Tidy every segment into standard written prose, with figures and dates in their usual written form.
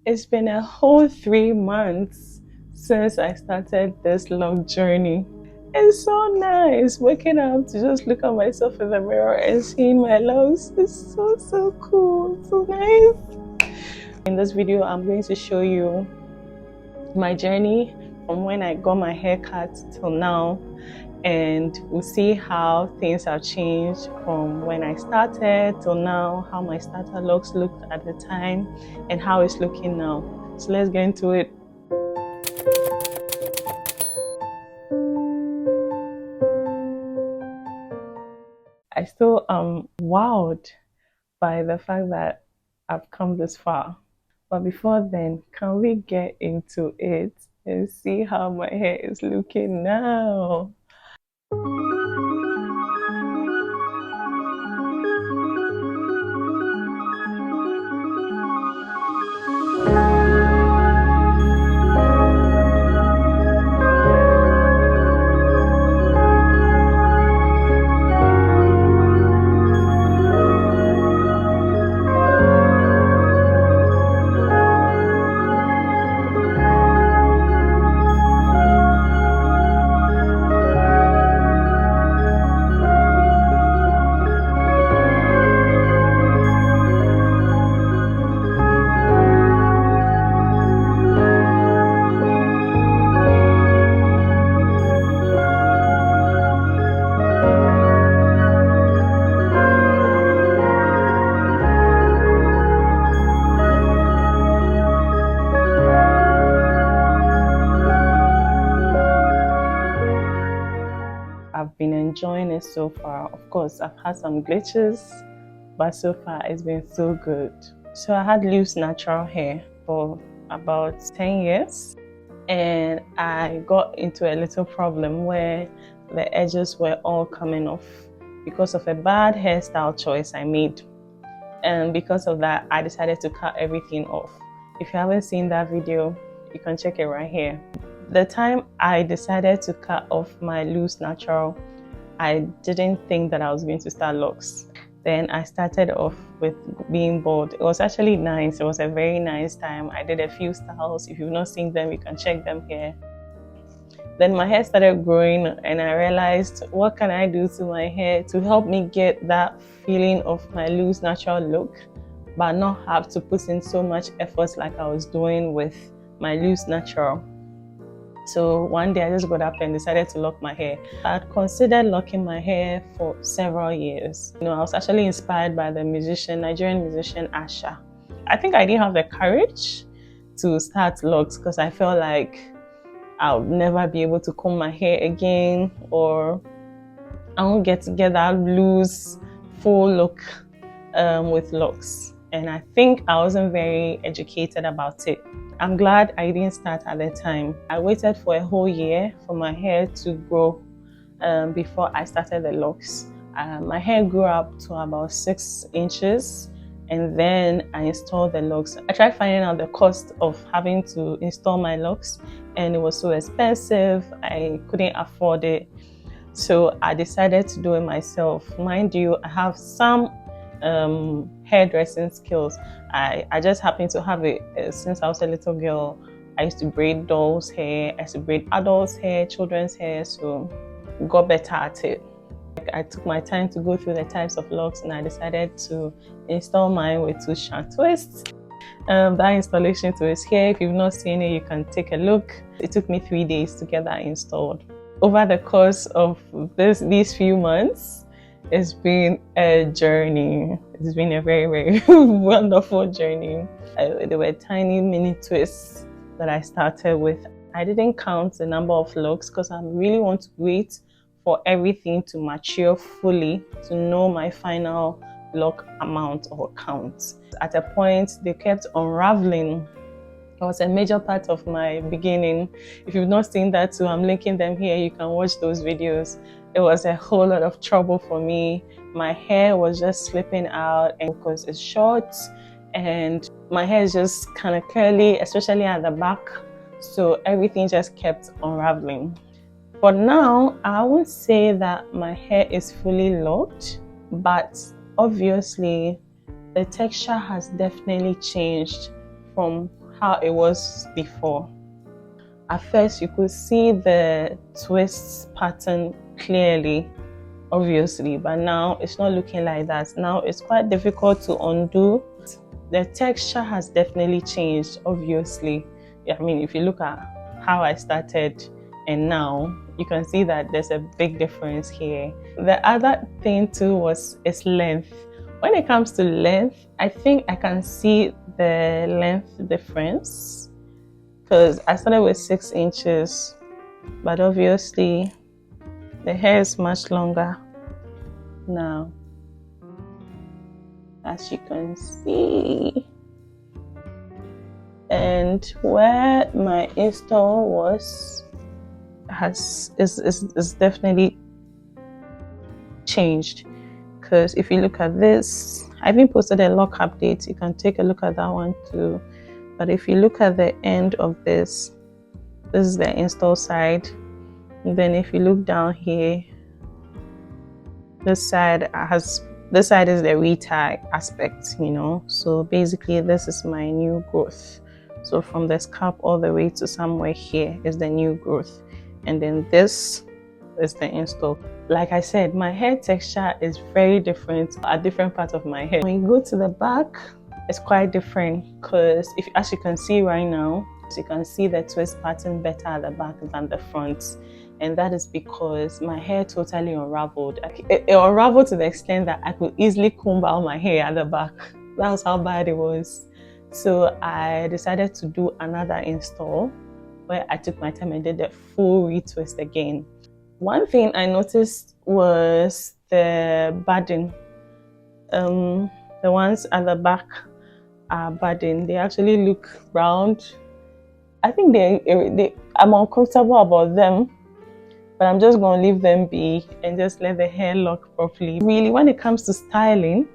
It's been a whole 3 months since I started this Loc journey. It's so nice waking up to just look at myself in the mirror and seeing my locks. It's so cool, so nice. In this video, I'm going to show you my journey from when I got my hair cut till now, and we'll see how things have changed from when I started till now, how my starter locks looked at the time and how it's looking now. So let's get into it. I still am wowed by the fact that I've come this far. But before then, can we get into it and see how my hair is looking now? I've been enjoying it so far. Of course, I've had some glitches, but so far it's been so good. So I had loose natural hair for about 10 years, and I got into a little problem where the edges were all coming off because of a bad hairstyle choice I made. And because of that, I decided to cut everything off. If you haven't seen that video, you can check it right here. The time I decided to cut off my loose natural, I didn't think that I was going to start locks. Then I started off with being bald. It was actually nice. It was a very nice time. I did a few styles. If you've not seen them, you can check them here. Then my hair started growing and I realized, what can I do to my hair to help me get that feeling of my loose natural look, but not have to put in so much effort like I was doing with my loose natural. So one day I just got up and decided to lock my hair. I'd considered locking my hair for several years. I was actually inspired by the Nigerian musician Asha. I think I didn't have the courage to start locks because I felt like I would never be able to comb my hair again, or I won't get to get that loose, full look with locks. And I think I wasn't very educated about it. I'm glad I didn't start at the time. I waited for a whole year for my hair to grow before I started the locks. My hair grew up to about 6 inches, and then I installed the locks. I tried finding out the cost of having to install my locks, and it was so expensive. I couldn't afford it. So I decided to do it myself. Mind you, I have some hairdressing skills. I just happen to have it since I was a little girl. I used to braid dolls' hair, I used to braid adults' hair, children's hair, so got better at it. I took my time to go through the types of locks, and I decided to install mine with twist and twist. That installation tool is here. If you've not seen it, you can take a look. It took me 3 days to get that installed. Over the course of these few months, it's been a journey. It's been a very wonderful journey. There were tiny mini twists that I started with. I didn't count the number of locks because I really want to wait for everything to mature fully to know my final lock amount or count. At a point, they kept unraveling. It was a major part of my beginning. If you've not seen that too, I'm linking them here. You can watch those videos. It was a whole lot of trouble for me. My hair was just slipping out, and because it's short and my hair is just kind of curly, especially at the back. So everything just kept unraveling. But now, I won't say that my hair is fully locked, but obviously the texture has definitely changed from how it was before. At first, you could see the twist pattern clearly, obviously, but now it's not looking like that. Now it's quite difficult to undo. The texture has definitely changed, obviously. I mean, if you look at how I started and now, you can see that there's a big difference here. The other thing too was its length. When it comes to length, I think I can see the length difference, because I started with 6 inches, but obviously the hair is much longer now, as you can see. And where my install was is definitely changed, because if you look at this, I even posted a lock update. You can take a look at that one too. But if you look at the end of this is the install side. And then if you look down here, this side is the retie aspect, you know. So basically this is my new growth. So from the scalp all the way to somewhere here is the new growth. And then this is the install. Like I said, my hair texture is very different at different parts of my hair. When you go to the back, it's quite different, because as you can see right now, you can see the twist pattern better at the back than the front. And that is because my hair totally unraveled. It unraveled to the extent that I could easily comb out my hair at the back. That was how bad it was. So I decided to do another install where I took my time and did the full retwist again. One thing I noticed was the budding. The ones at the back are budding. They actually look round. I think I'm uncomfortable about them, but I'm just going to leave them be and just let the hair lock properly. Really, when it comes to styling,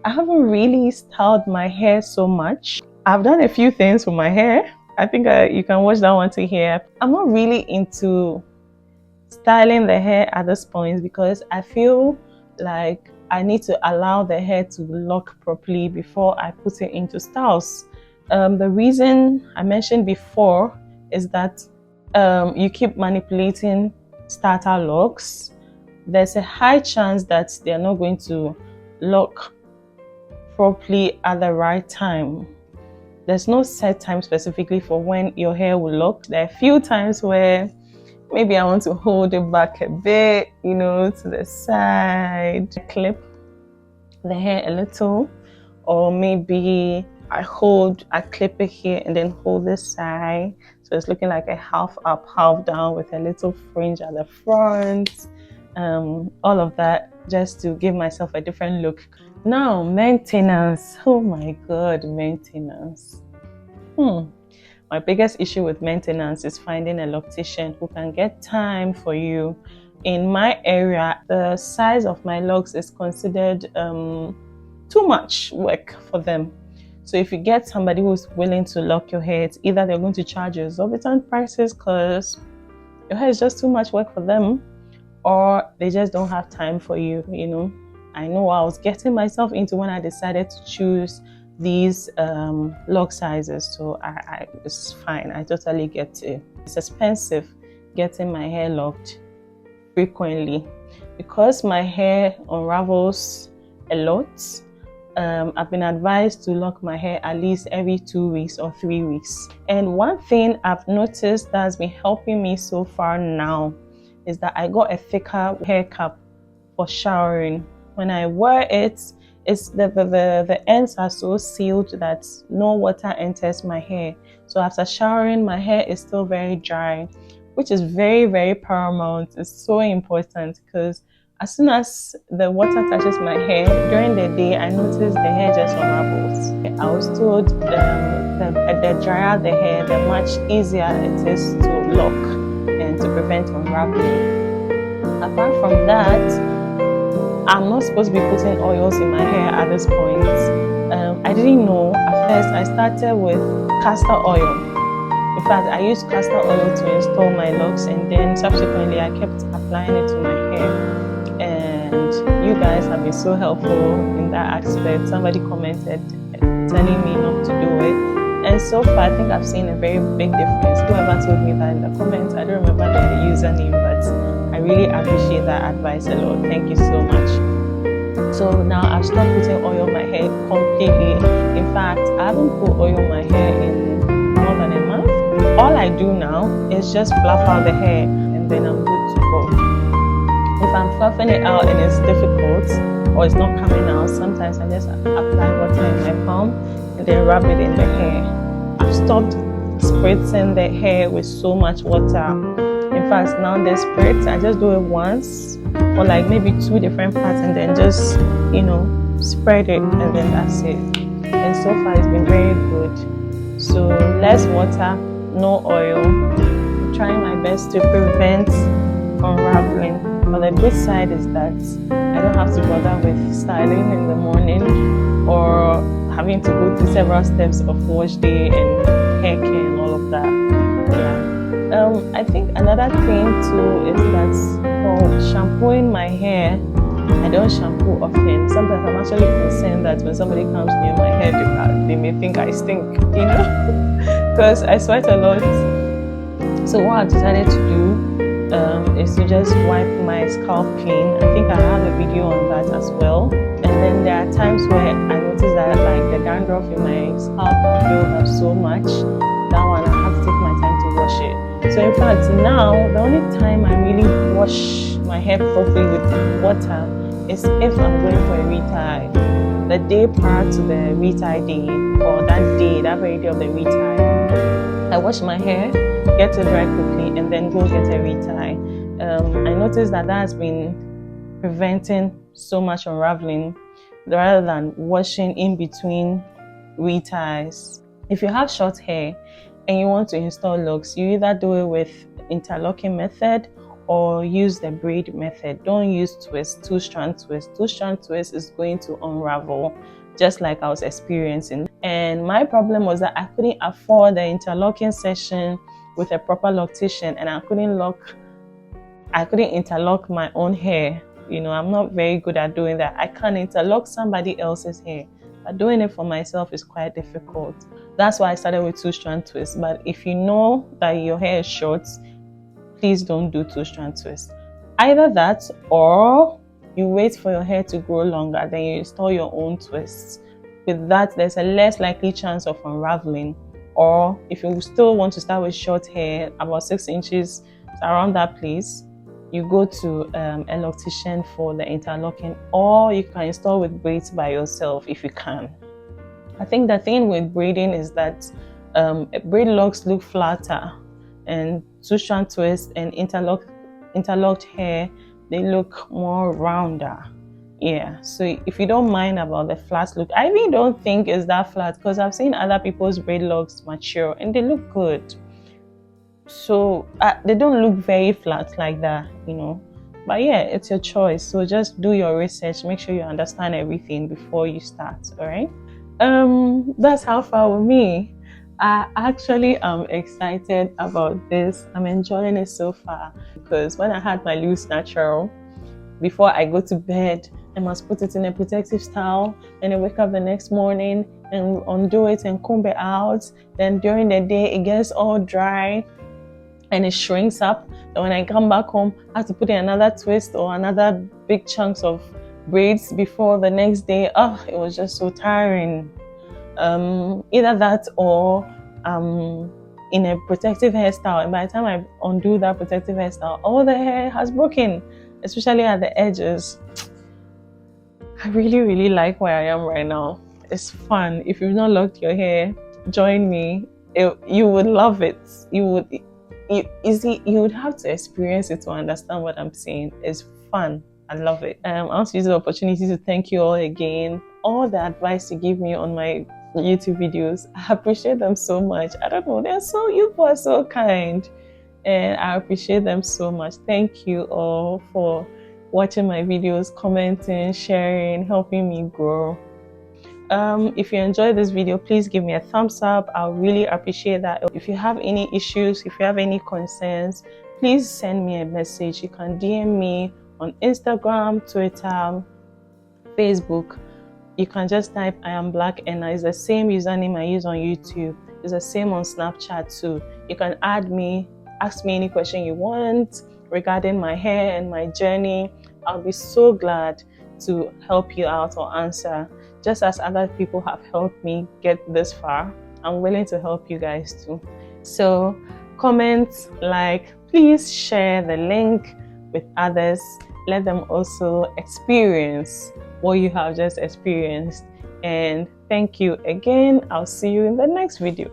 I haven't really styled my hair so much. I've done a few things with my hair. I think you can watch that one to hear. I'm not really into styling the hair at this point, because I feel like I need to allow the hair to lock properly before I put it into styles. The reason I mentioned before is that you keep manipulating starter locks. There's a high chance that they're not going to lock properly at the right time. There's no set time specifically for when your hair will lock. There are a few times where maybe I want to hold it back a bit, you know, to the side, clip the hair a little, or maybe I clip it here and then hold this side. So it's looking like a half up, half down with a little fringe at the front. All of that just to give myself a different look. Now, maintenance. Oh my God, maintenance. My biggest issue with maintenance is finding a loctician who can get time for you. In my area, the size of my locks is considered too much work for them. So if you get somebody who's willing to lock your hair, it's either they're going to charge you exorbitant prices because your hair is just too much work for them, or they just don't have time for you, you know. I know I was getting myself into when I decided to choose these lock sizes, so it's fine. I totally get it. It's expensive getting my hair locked frequently because my hair unravels a lot. I've been advised to lock my hair at least every 2 weeks or 3 weeks. And one thing I've noticed that's been helping me so far now is that I got a thicker hair cap for showering. When I wear it, it's the ends are so sealed that no water enters my hair. So after showering, my hair is still very dry, which is very, very paramount. It's so important because as soon as the water touches my hair during the day, I notice the hair just unravels. I was told the drier the hair, the much easier it is to lock and to prevent unraveling. Apart from that, I'm not supposed to be putting oils in my hair at this point. I didn't know. At first, I started with castor oil. In fact, I used castor oil to install my locks, and then subsequently I kept applying it to my hair. And you guys have been so helpful in that aspect. Somebody commented telling me not to do it. And so far, I think I've seen a very big difference. Whoever told me that in the comments, I don't remember the username, but I really appreciate that advice a lot. Thank you so much. So now I've stopped putting oil on my hair completely. In fact, I haven't put oil on my hair in more than a month. All I do now is just fluff out the hair and then I'm good to go. If I'm fluffing it out and it's difficult or it's not coming out, sometimes I just apply water in my palm and then rub it in the hair. I've stopped spritzing the hair with so much water. In fact, now the spritz, I just do it once or like maybe 2 different parts and then just, spread it and then that's it. And so far it's been very good. So less water, no oil. I'm trying my best to prevent unraveling. But the good side is that I don't have to bother with styling in the morning or having to go through several steps of wash day and hair care and all of that. Yeah. I think another thing too is that for shampooing my hair, I don't shampoo often. Sometimes I'm actually concerned that when somebody comes near my hair, they may think I stink, because I sweat a lot. So what I've decided to do is to just wipe my scalp clean. I think I have a video on that as well. And then there are times where I notice that like the dandruff in my scalp builds up so much. That one I have to take my time to wash it. So in fact now the only time I really wash my hair properly with water is if I'm going for a retie. The day prior to the retie day or that very day of the retie, I wash my hair, get it dry quickly, and then go get a retie. I noticed that has been preventing so much unraveling rather than washing in between reties. If you have short hair and you want to install locks, you either do it with interlocking method or use the braid method. Don't use twist, 2-strand twist. 2-strand twist is going to unravel, just like I was experiencing. And my problem was that I couldn't afford the interlocking session with a proper loctitian, and I couldn't interlock my own hair. I'm not very good at doing that. I can't interlock somebody else's hair, but doing it for myself is quite difficult. That's why I started with 2-strand twist. But if you know that your hair is short, please don't do 2-strand twist. Either that or you wait for your hair to grow longer, then you install your own twists. With that, there's a less likely chance of unraveling. Or if you still want to start with short hair, about 6 inches, around that place, you go to a loctician for the interlocking, or you can install with braids by yourself if you can. I think the thing with braiding is that braid locks look flatter, and 2-strand twist and interlocked hair, they look more rounder. Yeah, so if you don't mind about the flat look, I really don't think it's that flat, because I've seen other people's braid locks mature and they look good. So they don't look very flat like that, but yeah, it's your choice. So just do your research, make sure you understand everything before you start. All right, that's how far with me. I actually am excited about this. I'm enjoying it so far, because when I had my loose natural, before I go to bed, I must put it in a protective towel, and I wake up the next morning and undo it and comb it out. Then during the day it gets all dry and it shrinks up. And when I come back home, I have to put in another twist or another big chunks of braids before the next day. It was just so tiring. Either that or in a protective hairstyle, and by the time I undo that protective hairstyle, all the hair has broken, especially at the edges. I really like where I am right now. It's fun. If you've not locked your hair, join me. You would love it. You would have to experience it to understand what I'm saying. It's fun. I love it. I want to use the opportunity to thank you all again. All the advice you give me on my YouTube videos, I appreciate them so much. I don't know, you are so kind, and I appreciate them so much. Thank you all for watching my videos, commenting, sharing, helping me grow. If you enjoyed this video, please give me a thumbs up. I'll really appreciate that. If you have any issues, if you have any concerns, please send me a message. You can DM me on Instagram, Twitter, Facebook. You can just type I am black, and it's the same username I use on YouTube. It's the same on Snapchat too. You can add me, ask me any question you want regarding my hair and my journey. I'll be so glad to help you out or answer. Just as other people have helped me get this far, I'm willing to help you guys too. So comment, like, please share the link with others. Let them also experience what you have just experienced. And thank you again. I'll see you in the next video.